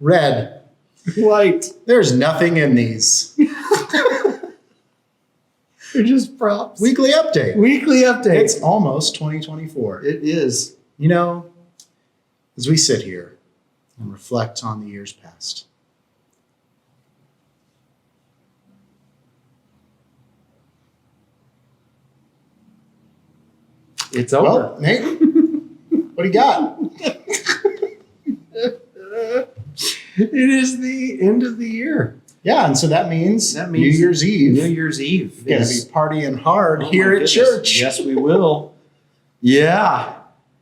red, white. There's nothing in these. They're just props. Weekly update. Weekly update. It's almost 2024. It is. You know, as we sit here and reflect on the years past, It's over. well, Nate, what do you got? It is the end of the year. Yeah, and so that means That New means Year's Eve. New Year's Eve. We're going to be partying hard here at church. Yes, we will. Yeah.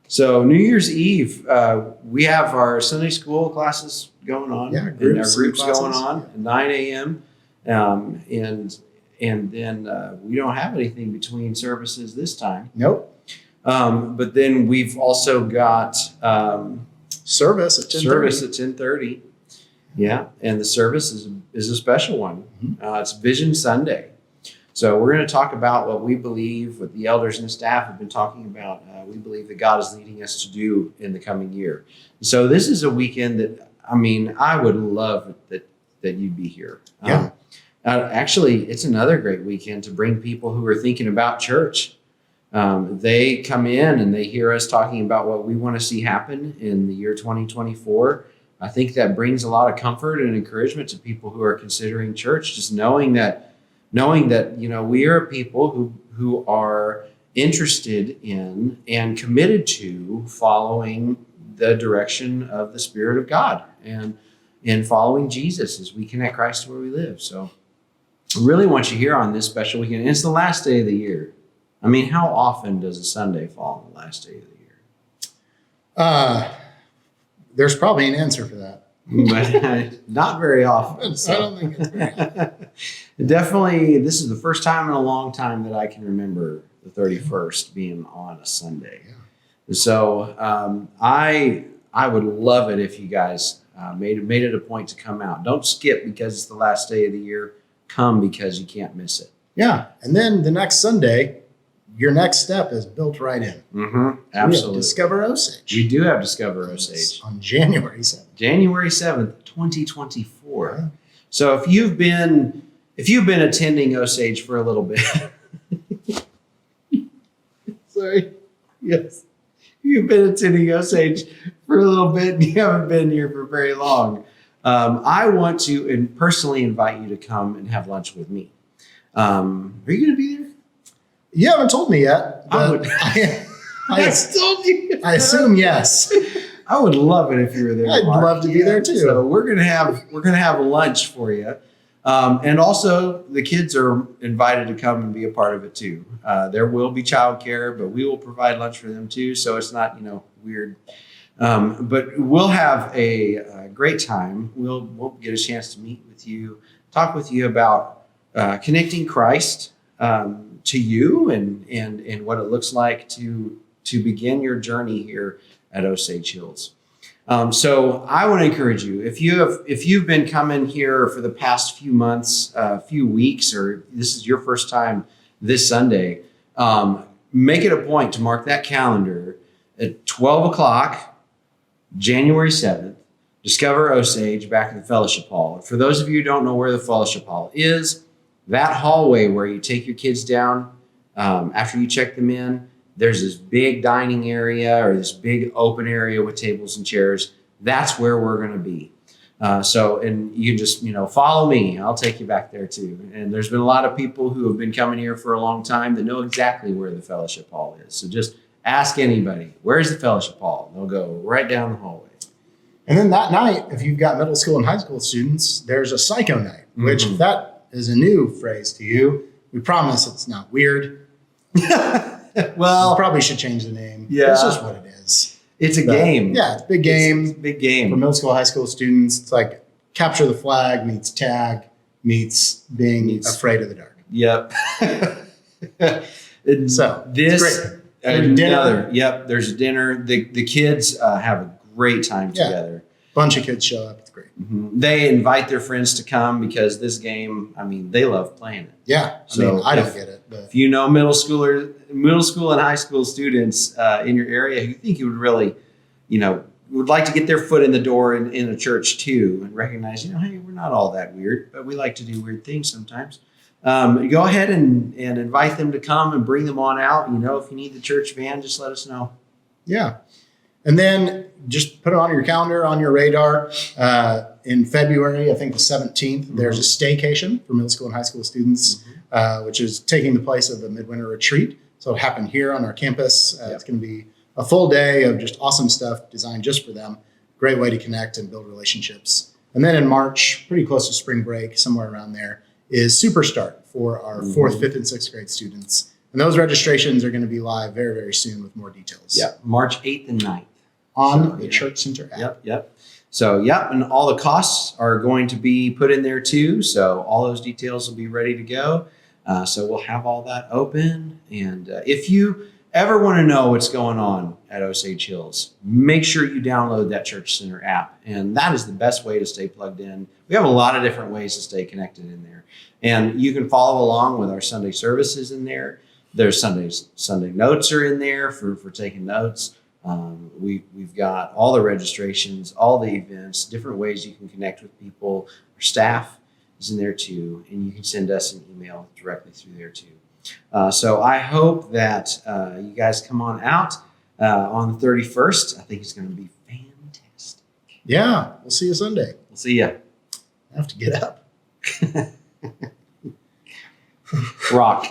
So New Year's Eve, we have our Sunday school classes going on. Yeah, and groups our groups and going classes. on at 9 a.m. And then we don't have anything between services this time. Nope. But then we've also got Service at 10:30. service at 10:30. Yeah, and the service is a special one. It's Vision Sunday. So we're going to talk about what we believe, what the elders and the staff have been talking about. We believe that God is leading us to do in the coming year. So this is a weekend that, I mean, I would love that you'd be here. Yeah. Actually, it's another great weekend to bring people who are thinking about church. They come in and they hear us talking about what we want to see happen in the year 2024. I think that brings a lot of comfort and encouragement to people who are considering church, just knowing that we are people who are interested in and committed to following the direction of the Spirit of God and following Jesus as we connect Christ to where we live. So I really want you here on this special weekend. And it's the last day of the year. I mean, how often does a Sunday fall on the last day of the year? There's probably an answer for that. But not very often. I don't think it's very often. Definitely, this is the first time in a long time that I can remember the 31st being on a Sunday. Yeah. So I would love it if you guys made it a point to come out. Don't skip because it's the last day of the year. Come because you can't miss it. Yeah. And then the next Sunday, your next step is built right in. Mm-hmm. We have Absolutely. Discover Osage. We do have Discover Osage. On January 7th. January 7th, 2024. Yeah. So if you've been attending Osage for a little bit, sorry, yes, you've been attending Osage for a little bit and you haven't been here for very long, I want to personally invite you to come and have lunch with me. Are you going to be there? You haven't told me yet. I But would. I told you. I assume yes. I would love it if you were there. I'd Mark. love to be there too. So we're gonna have a lunch for you, and also the kids are invited to come and be a part of it too. There will be childcare, but we will provide lunch for them too, so it's not weird. But we'll have a great time. We'll get a chance to meet with you, talk with you about connecting Christ to you and what it looks like to begin your journey here at Osage Hills. So I want to encourage you, if you've been coming here for the past few months, few weeks, or this is your first time this Sunday, make it a point to mark that calendar at 12 o'clock, January 7th, Discover Osage back in the Fellowship Hall. For those of you who don't know where the Fellowship Hall is, that hallway where you take your kids down after you check them in, there's this big dining area or this big open area with tables and chairs. That's where we're going to be. And you just, follow me. I'll take you back there too. And there's been a lot of people who have been coming here for a long time that know exactly where the Fellowship Hall is. So just ask anybody, where's the Fellowship Hall? They'll go right down the hallway. And then that night, if you've got middle school and high school students, there's a psycho night, which if that is a new phrase to you, we promise it's not weird. Well, We probably should change the name. Yeah. It's just what it is. it's a But, game. Yeah, it's a big game. It's a big game. For middle school, high school students. It's like capture the flag meets tag meets being Meets- afraid of the dark. Yep. So, this it's great. There's dinner. Yep. There's a dinner. The kids have a great time Yeah. together. Bunch of kids show up. It's great. They invite their friends to come because this game, they love playing it. Yeah. So I don't if- get it, but If you know middle school and high school students in your area who think you would really, would like to get their foot in the door in a church too, and recognize, hey, we're not all that weird, but we like to do weird things sometimes. Go ahead and invite them to come and bring them on out. If you need the church van, just let us know. Yeah. And then just put it on your calendar, on your radar. In February, I think the 17th, there's a staycation for middle school and high school students, which is taking the place of a midwinter retreat. So it happened here on our campus. It's going to be a full day of just awesome stuff designed just for them. Great way to connect and build relationships. And then in March, pretty close to spring break, somewhere around there, is Super Start for our 4th, 5th, and 6th grade students. And those registrations are going to be live very, very soon with more details. Yeah, March 8th and 9th. On the Church Center app. Yep. So, and all the costs are going to be put in there too. So all those details will be ready to go. So we'll have all that open. And if you ever want to know what's going on at Osage Hills, make sure you download that Church Center app. And that is the best way to stay plugged in. We have a lot of different ways to stay connected in there. And you can follow along with our Sunday services in there. There's Sunday notes are in there for taking notes. We've got all the registrations, all the events, different ways you can connect with people. Our staff is in there too, and you can send us an email directly through there too. So I hope that you guys come on out on the 31st. I think it's going to be fantastic. Yeah, we'll see you Sunday. We'll see you. I have to get up. Rock.